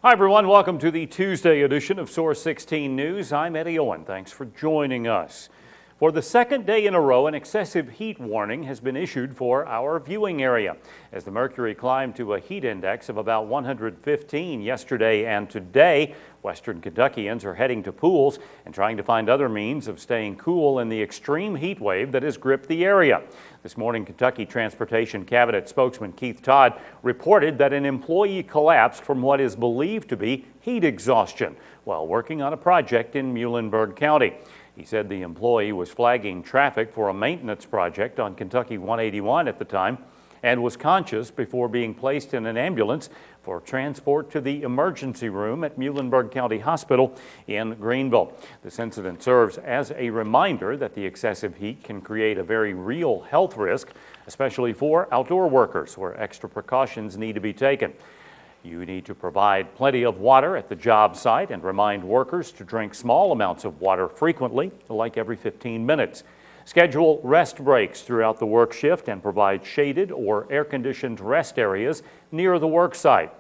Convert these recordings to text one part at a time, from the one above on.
Hi everyone, welcome to the Tuesday edition of Source 16 News. I'm Eddie Owen. Thanks for joining us. For the second day in a row, an excessive heat warning has been issued for our viewing area as the mercury climbed to a heat index of about 115 yesterday and today. Western Kentuckians are heading to pools and trying to find other means of staying cool in the extreme heat wave that has gripped the area. This morning, Kentucky Transportation Cabinet spokesman Keith Todd reported that an employee collapsed from what is believed to be heat exhaustion while working on a project in Muhlenberg County. He said the employee was flagging traffic for a maintenance project on Kentucky 181 at the time and was conscious before being placed in an ambulance for transport to the emergency room at Muhlenberg County Hospital in Greenville. This incident serves as a reminder that the excessive heat can create a very real health risk, especially for outdoor workers where extra precautions need to be taken. You need to provide plenty of water at the job site and remind workers to drink small amounts of water frequently, like every 15 minutes. Schedule rest breaks throughout the work shift and provide shaded or air-conditioned rest areas near the work site.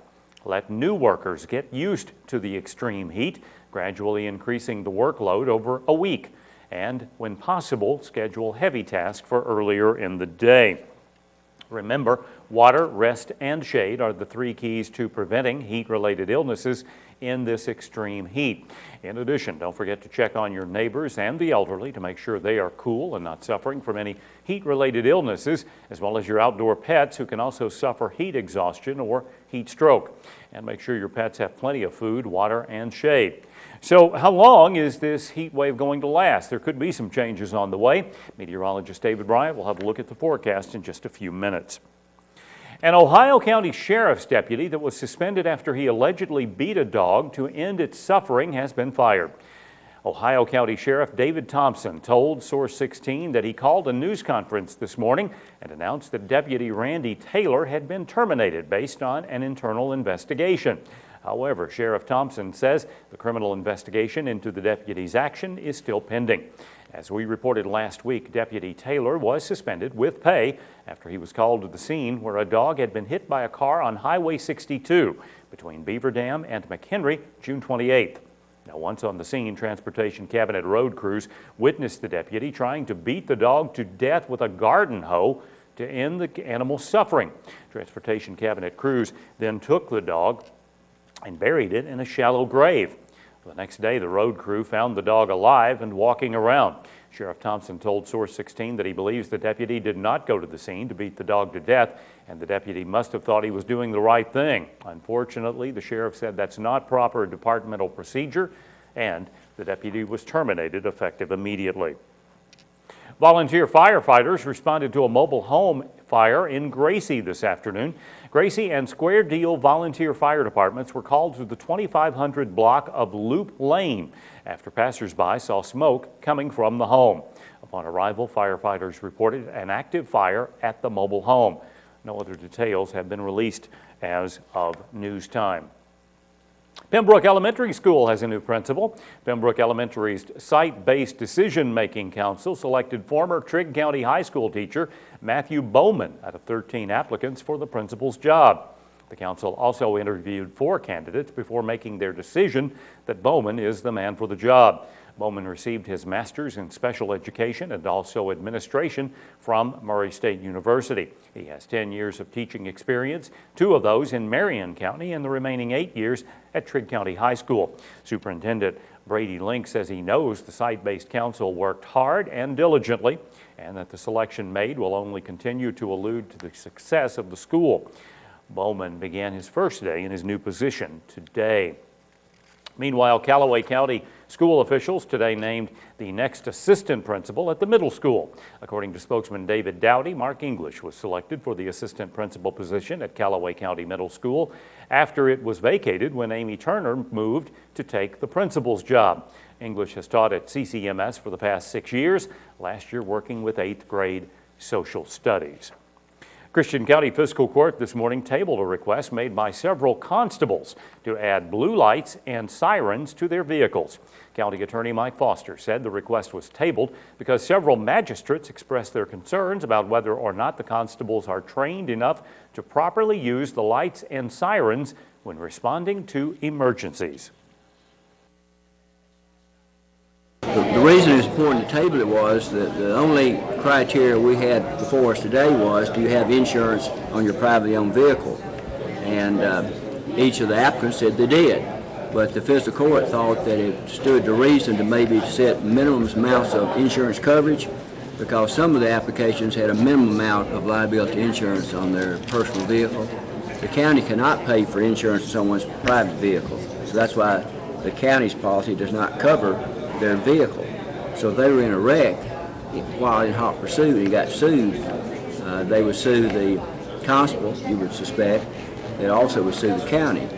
Let new workers get used to the extreme heat, gradually increasing the workload over a week. And when possible, schedule heavy tasks for earlier in the day. Remember, water, rest, and shade are the three keys to preventing heat-related illnesses in this extreme heat. In addition, don't forget to check on your neighbors and the elderly to make sure they are cool and not suffering from any heat-related illnesses, as well as your outdoor pets who can also suffer heat exhaustion or heat stroke. And make sure your pets have plenty of food, water, and shade. So how long is this heat wave going to last? There could be some changes on the way. Meteorologist David Bryant will have a look at the forecast in just a few minutes. An Ohio County Sheriff's deputy that was suspended after he allegedly beat a dog to end its suffering has been fired. Ohio County Sheriff David Thompson told Source 16 that he called a news conference this morning and announced that Deputy Randy Taylor had been terminated based on an internal investigation. However, Sheriff Thompson says the criminal investigation into the deputy's action is still pending. As we reported last week, Deputy Taylor was suspended with pay after he was called to the scene where a dog had been hit by a car on Highway 62 between Beaver Dam and McHenry, June 28th. Now, once on the scene, Transportation Cabinet road crews witnessed the deputy trying to beat the dog to death with a garden hoe to end the animal's suffering. Transportation Cabinet crews then took the dog and buried it in a shallow grave. The next day, the road crew found the dog alive and walking around. Sheriff Thompson told Source 16 that he believes the deputy did not go to the scene to beat the dog to death, and the deputy must have thought he was doing the right thing. Unfortunately, the sheriff said that's not proper departmental procedure, and the deputy was terminated effective immediately. Volunteer firefighters responded to a mobile home fire in Gracie this afternoon. Gracie and Square Deal volunteer fire departments were called to the 2500 block of Loop Lane after passersby saw smoke coming from the home. Upon arrival, firefighters reported an active fire at the mobile home. No other details have been released as of news time. Pembroke Elementary School has a new principal. Pembroke Elementary's Site-Based Decision-Making Council selected former Trigg County High School teacher Matthew Bowman out of 13 applicants for the principal's job. The council also interviewed 4 candidates before making their decision that Bowman is the man for the job. Bowman received his master's in special education and also administration from Murray State University. He has 10 years of teaching experience, 2 of those in Marion County and the remaining 8 years at Trigg County High School. Superintendent Brady Link says he knows the site-based council worked hard and diligently and that the selection made will only continue to allude to the success of the school. Bowman began his first day in his new position today. Meanwhile, Callaway County school officials today named the next assistant principal at the middle school. According to spokesman David Dowdy, Mark English was selected for the assistant principal position at Callaway County Middle School after it was vacated when Amy Turner moved to take the principal's job. English has taught at CCMS for the past 6 years, last year working with 8th grade social studies. Christian County Fiscal Court this morning tabled a request made by several constables to add blue lights and sirens to their vehicles. County Attorney Mike Foster said the request was tabled because several magistrates expressed their concerns about whether or not the constables are trained enough to properly use the lights and sirens when responding to emergencies. The reason it's important to table it was that the only criteria we had before us today was, do you have insurance on your privately owned vehicle? And each of the applicants said they did. But the fiscal court thought that it stood to reason to maybe set minimum amounts of insurance coverage, because some of the applications had a minimum amount of liability insurance on their personal vehicle. The county cannot pay for insurance on someone's private vehicle, so that's why the county's policy does not cover their vehicle. So if they were in a wreck while in hot pursuit and got sued, they would sue the constable, you would suspect. They also would sue the county.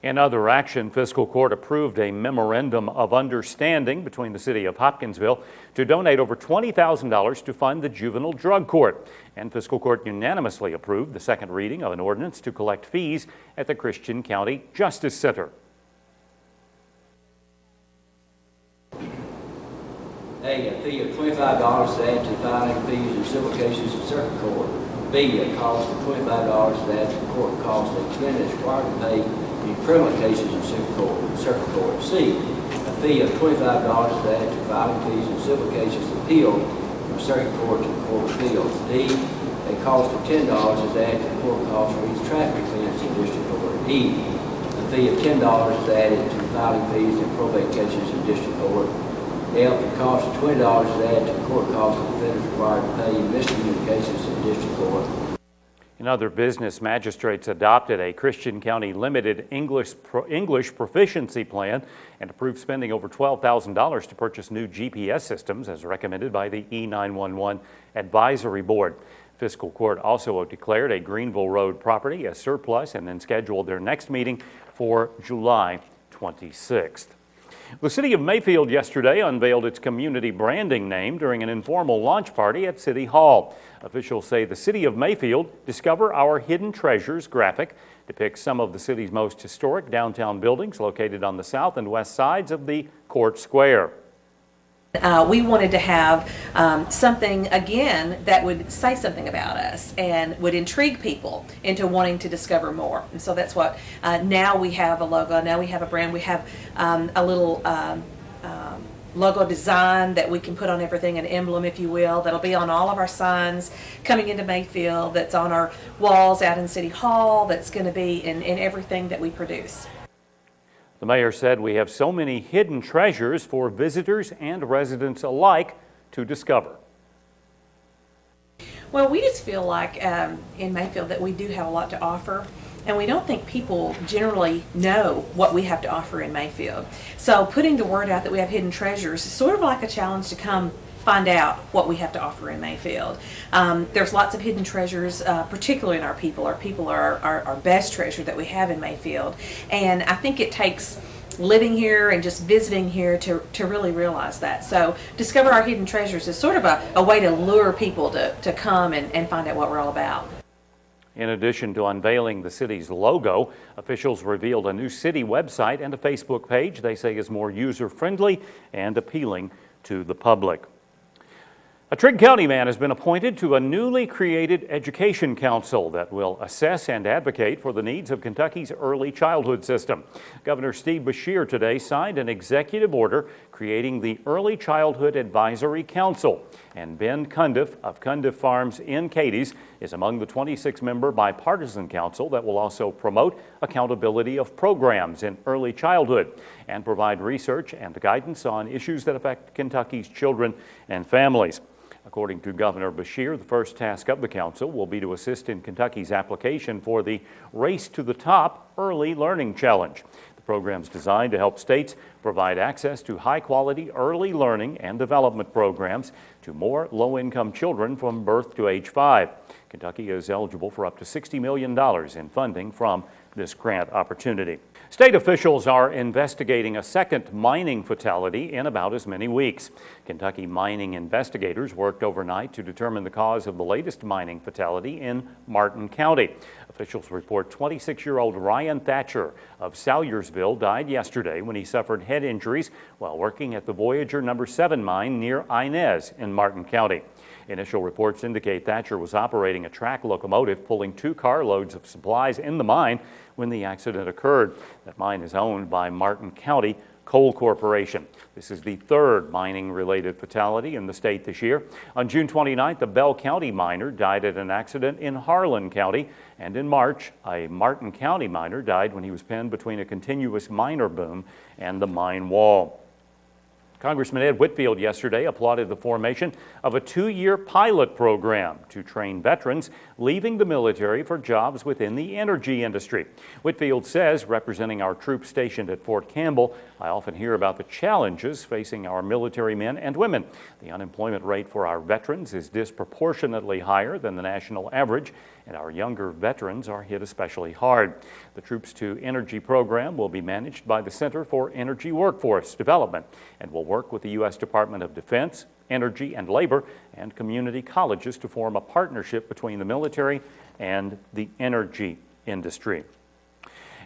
In other action, fiscal court approved a memorandum of understanding between the city of Hopkinsville to donate over $20,000 to fund the juvenile drug court. And fiscal court unanimously approved the second reading of an ordinance to collect fees at the Christian County Justice Center. A fee of $25 to add to filing fees in civil cases in circuit court. B, a cost of $25 to add to the court cost that the defendant is required to pay in criminal cases in circuit court. C, a fee of $25 to add to filing fees in civil cases appealed from circuit court to the court of appeals. D, a cost of $10 is added to the court cost for each traffic offense in district court. E, a fee of $10 is added to filing fees in probate cases in district court. F, the cost of $20 is added to the court cost the defendant is required to pay in misdemeanor cases in district court. In other business, magistrates adopted a Christian County limited English proficiency plan and approved spending over $12,000 to purchase new GPS systems as recommended by the E911 Advisory Board. Fiscal court also declared a Greenville Road property as surplus and then scheduled their next meeting for July 26th. The city of Mayfield yesterday unveiled its community branding name during an informal launch party at City Hall. Officials say the city of Mayfield Discover Our Hidden Treasures graphic depicts some of the city's most historic downtown buildings located on the south and west sides of the Court Square. We wanted to have something, again, that would say something about us and would intrigue people into wanting to discover more. And so that's what, now we have a logo, now we have a brand, we have a little logo design that we can put on everything, an emblem, if you will, that'll be on all of our signs coming into Mayfield, that's on our walls out in City Hall, that's going to be in everything that we produce. The mayor said we have so many hidden treasures for visitors and residents alike to discover. Well, we just feel like in Mayfield that we do have a lot to offer, and we don't think people generally know what we have to offer in Mayfield. So putting the word out that we have hidden treasures is sort of like a challenge to come find out what we have to offer in Mayfield. There's lots of hidden treasures, particularly in our people. Our people are our best treasure that we have in Mayfield. And I think it takes living here and just visiting here to really realize that. So Discover Our Hidden Treasures is sort of a way to lure people to come and find out what we're all about. In addition to unveiling the city's logo, officials revealed a new city website and a Facebook page they say is more user-friendly and appealing to the public. A Trigg County man has been appointed to a newly created education council that will assess and advocate for the needs of Kentucky's early childhood system. Governor Steve Beshear today signed an executive order creating the Early Childhood Advisory Council. And Ben Cundiff of Cundiff Farms in Cadiz is among the 26-member bipartisan council that will also promote accountability of programs in early childhood and provide research and guidance on issues that affect Kentucky's children and families. According to Governor Beshear, the first task of the council will be to assist in Kentucky's application for the Race to the Top Early Learning Challenge. The program is designed to help states provide access to high-quality early learning and development programs to more low-income children from birth to age 5. Kentucky is eligible for up to $60 million in funding from this grant opportunity. State officials are investigating a second mining fatality in about as many weeks. Kentucky mining investigators worked overnight to determine the cause of the latest mining fatality in Martin County. Officials report 26-year-old Ryan Thatcher of Salyersville died yesterday when he suffered head injuries while working at the Voyager No. 7 mine near Inez in Martin County. Initial reports indicate Thatcher was operating a track locomotive pulling 2 carloads of supplies in the mine when the accident occurred. That mine is owned by Martin County Coal Corporation. This is the 3rd mining-related fatality in the state this year. On June 29th, a Bell County miner died at an accident in Harlan County. And in March, a Martin County miner died when he was pinned between a continuous miner boom and the mine wall. Congressman Ed Whitfield yesterday applauded the formation of a 2-year pilot program to train veterans leaving the military for jobs within the energy industry. Whitfield says, representing our troops stationed at Fort Campbell, I often hear about the challenges facing our military men and women. The unemployment rate for our veterans is disproportionately higher than the national average, and our younger veterans are hit especially hard. The Troops to Energy program will be managed by the Center for Energy Workforce Development and will work with the U.S. Department of Defense, Energy and Labor, and community colleges to form a partnership between the military and the energy industry.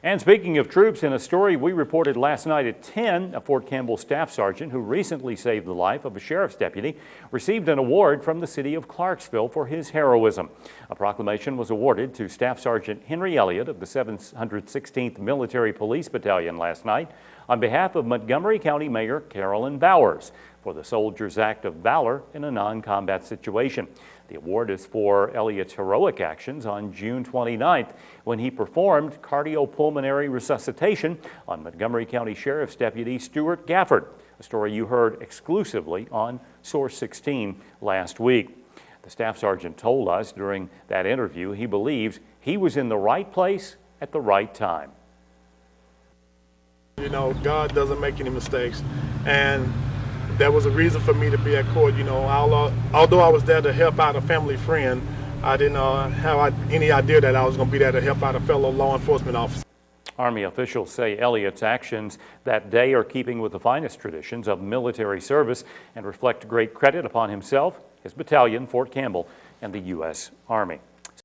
And speaking of troops, in a story we reported last night at 10, a Fort Campbell staff sergeant who recently saved the life of a sheriff's deputy received an award from the city of Clarksville for his heroism. A proclamation was awarded to Staff Sergeant Henry Elliott of the 716th Military Police Battalion last night on behalf of Montgomery County Mayor Carolyn Bowers for the Soldier's Act of Valor in a non-combat situation. The award is for Elliott's heroic actions on June 29th when he performed cardiopulmonary resuscitation on Montgomery County Sheriff's Deputy Stuart Gafford, a story you heard exclusively on Source 16 last week. The staff sergeant told us during that interview he believes he was in the right place at the right time. You know, God doesn't make any mistakes, and there was a reason for me to be at court. You know, although I was there to help out a family friend, I didn't have any idea that I was going to be there to help out a fellow law enforcement officer. Army officials say Elliott's actions that day are keeping with the finest traditions of military service and reflect great credit upon himself, his battalion, Fort Campbell, and the U.S. Army.